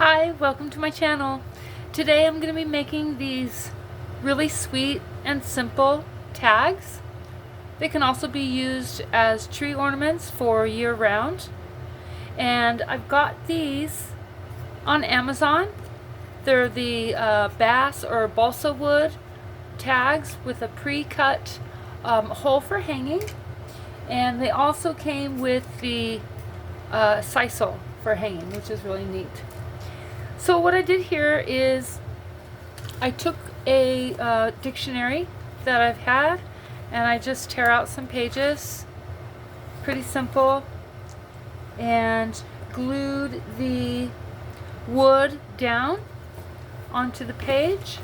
Hi, welcome to my channel. Today I'm going to be making these really sweet and simple tags. They can also be used as tree ornaments for year-round. And I've got these on Amazon. They're the bass or balsa wood tags with a pre-cut hole for hanging. And they also came with the sisal for hanging, which is really neat. So what I did here is I took a dictionary that I've had and I just tear out some pages, pretty simple, and glued the wood down onto the page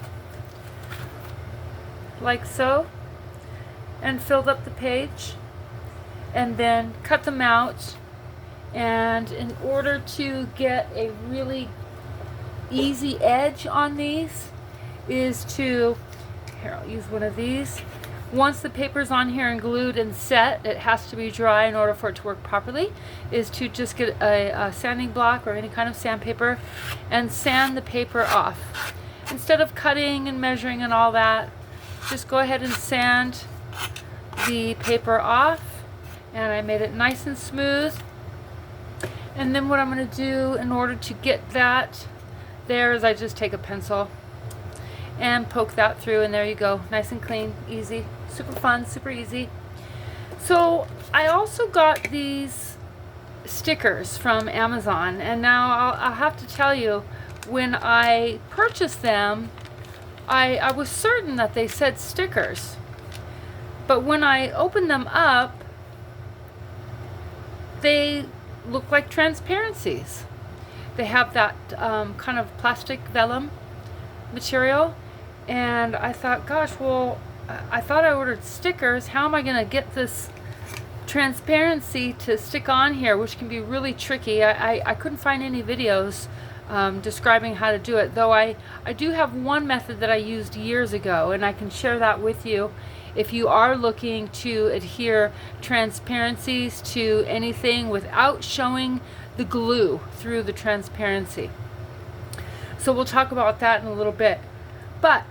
like so, and filled up the page, and then cut them out. And in order to get a really easy edge on these is to, here I'll use one of these. Once the paper's on here and glued and set, it has to be dry in order for it to work properly, is to just get a sanding block or any kind of sandpaper and sand the paper off. Instead of cutting and measuring and all that, just go ahead and sand the paper off, and I made it nice and smooth. And then what I'm going to do in order to get that there is I just take a pencil and poke that through, and there you go, nice and clean, easy, super fun, super easy. So I also got these stickers from Amazon, and now I'll have to tell you, when I purchased them, I was certain that they said stickers, but when I opened them up, they look like transparencies. They have that kind of plastic vellum material, and I thought, gosh, well, I thought I ordered stickers. How am I going to get this transparency to stick on here, which can be really tricky. I couldn't find any videos describing how to do it, though I do have one method that I used years ago, and I can share that with you if you are looking to adhere transparencies to anything without showing the glue through the transparency. So we'll talk about that in a little bit. But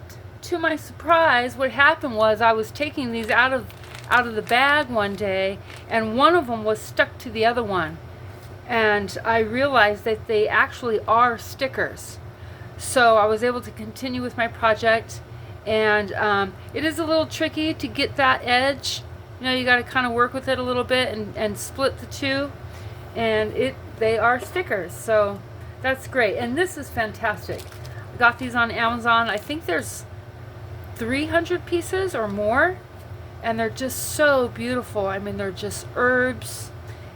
to my surprise, what happened was I was taking these out of the bag one day, and one of them was stuck to the other one, and I realized that they actually are stickers. So I was able to continue with my project, and it is a little tricky to get that edge. You know, you got to kind of work with it a little bit and split the two, and they are stickers, so that's great. And this is fantastic. I got these on Amazon. I think there's 300 pieces or more, and they're just so beautiful. I mean, they're just herbs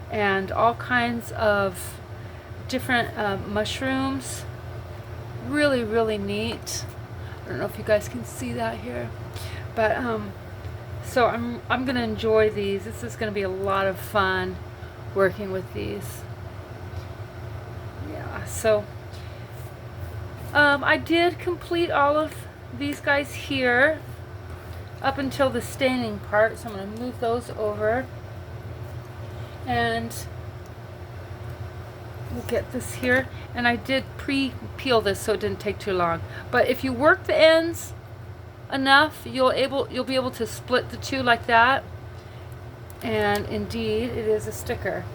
and all kinds of different mushrooms. Really, really neat. I don't know if you guys can see that here, but so I'm gonna enjoy these. This is gonna be a lot of fun working with these. Yeah, so I did complete all of these guys here up until the staining part, so I'm going to move those over, and we'll get this here. And I did pre-peel this so it didn't take too long, but if you work the ends enough, you'll be able to split the two like that, and indeed it is a sticker.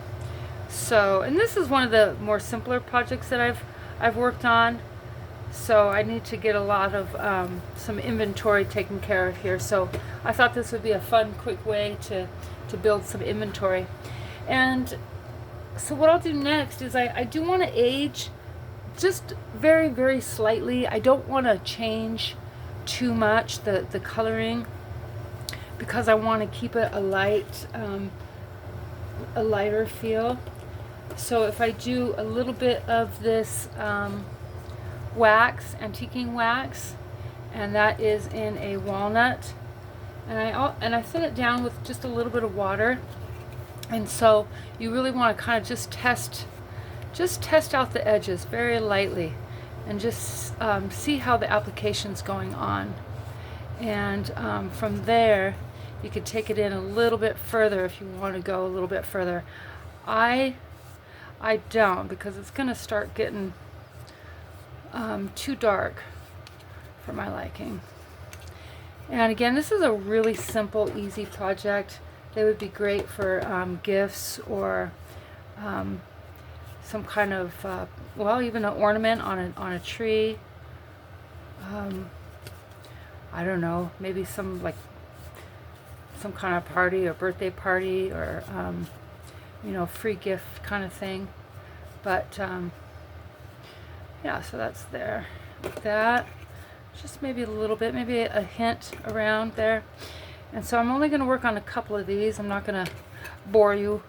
So, and this is one of the more simpler projects that I've worked on, so I need to get a lot of some inventory taken care of here. So I thought this would be a fun, quick way to build some inventory. And so what I'll do next is I do want to age just very, very slightly. I don't want to change too much the coloring, because I want to keep it a lighter feel. So if I do a little bit of this wax, antiquing wax, and that is in a walnut, and I set it down with just a little bit of water. And so you really want to kind of just test out the edges very lightly, and just see how the application's going on. And from there, you could take it in a little bit further if you want to go a little bit further. I don't, because it's going to start getting too dark for my liking. And again, this is a really simple, easy project. They would be great for gifts or some kind of, well, even an ornament on a tree. I don't know, maybe some kind of party or birthday party or you know, free gift kind of thing. But yeah, so that's there. Like that. Just maybe a little bit, maybe a hint around there. And so I'm only going to work on a couple of these. I'm not going to bore you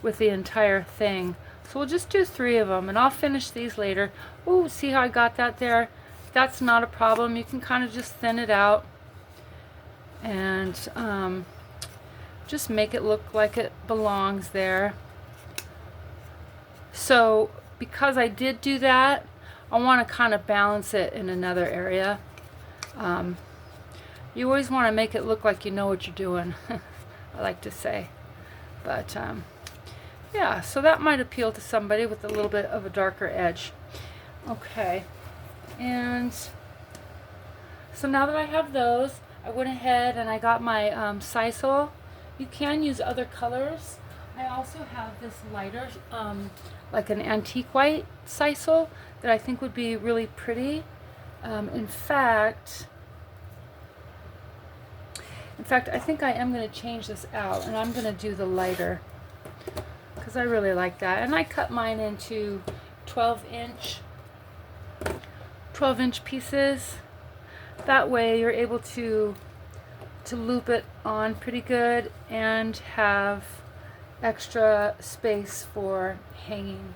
with the entire thing. So we'll just do 3 of them, and I'll finish these later. Ooh, see how I got that there? That's not a problem. You can kind of just thin it out and just make it look like it belongs there. So because I did do that, I want to kind of balance it in another area. You always want to make it look like you know what you're doing, I like to say. But yeah, so that might appeal to somebody with a little bit of a darker edge. Okay, and so now that I have those, I went ahead and I got my sisal. You can use other colors. I also have this lighter, like an antique white sisal that I think would be really pretty. In fact, I think I am going to change this out, and I'm going to do the lighter because I really like that. And I cut mine into 12-inch pieces. That way you're able to loop it on pretty good and have extra space for hanging.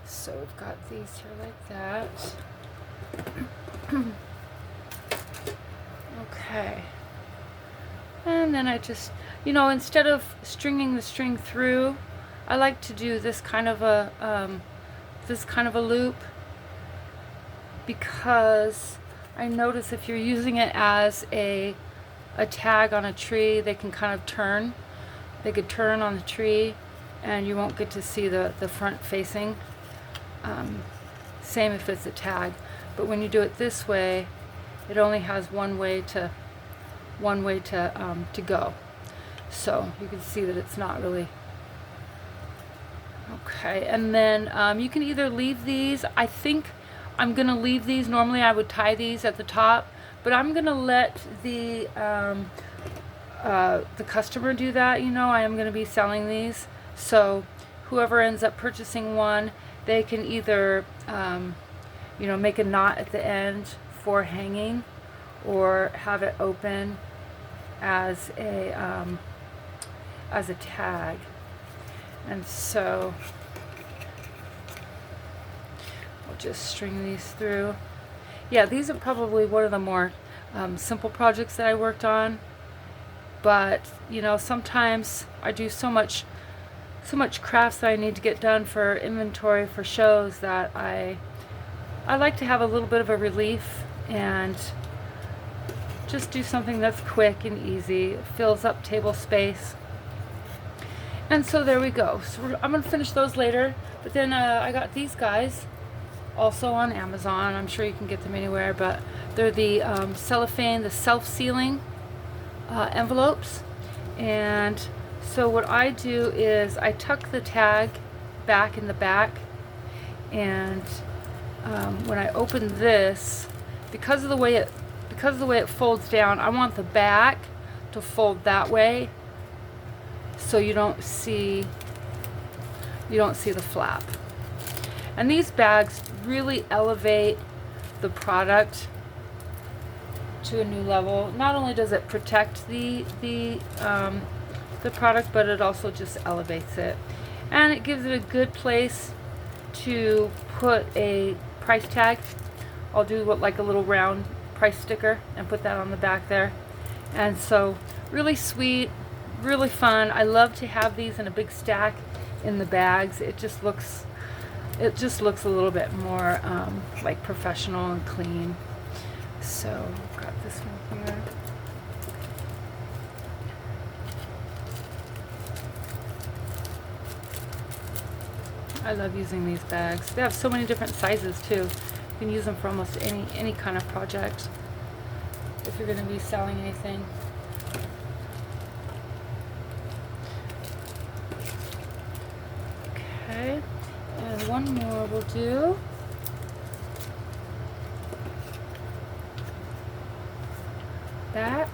So we've got these here like that. Okay. And then I just, you know, instead of stringing the string through, I like to do this kind of a loop, because I notice if you're using it as a tag on a tree, they can kind of turn. They could turn on the tree and you won't get to see the front facing. Same if it's a tag. But when you do it this way, it only has one way to go. So you can see that it's not really okay. And then you can either leave these. I think I'm gonna leave these. Normally I would tie these at the top, but I'm gonna let the customer do that. You know, I am gonna be selling these, so whoever ends up purchasing one, they can either you know, make a knot at the end for hanging, or have it open as a tag. And so we'll just string these through. Yeah, these are probably one of the more simple projects that I worked on, but you know, sometimes I do so much crafts that I need to get done for inventory for shows that I like to have a little bit of a relief and just do something that's quick and easy. It fills up table space. And so there we go. So I'm going to finish those later. But then I got these guys also on Amazon. I'm sure you can get them anywhere. But they're the cellophane, the self-sealing envelopes. And so what I do is I tuck the tag back in the back. And when I open this, because of the way it folds down, I want the back to fold that way, so you don't see the flap. And these bags really elevate the product to a new level. Not only does it protect the product, but it also just elevates it, and it gives it a good place to put a price tag. I'll do like a little round price sticker and put that on the back there. And so really sweet, really fun. I love to have these in a big stack in the bags. It just looks a little bit more like professional and clean. So I've got this one here. I love using these bags. They have so many different sizes too. You can use them for almost any kind of project if you're going to be selling anything. Okay, and one more will do. Back.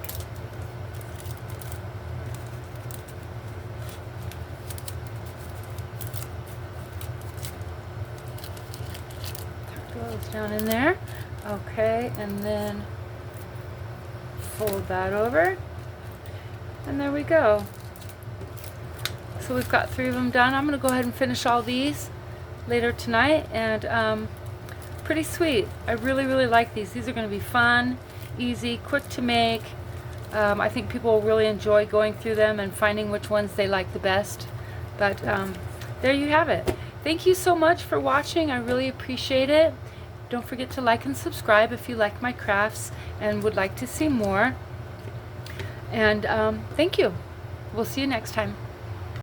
Tuck those down in there. Okay, and then fold that over. And there we go. So we've got 3 of them done. I'm going to go ahead and finish all these later tonight, and pretty sweet. I really like these. These are going to be fun, easy, quick to make. I think people will really enjoy going through them and finding which ones they like the best. But there you have it. Thank you so much for watching. I really appreciate it. Don't forget to like and subscribe if you like my crafts and would like to see more. And thank you. We'll see you next time.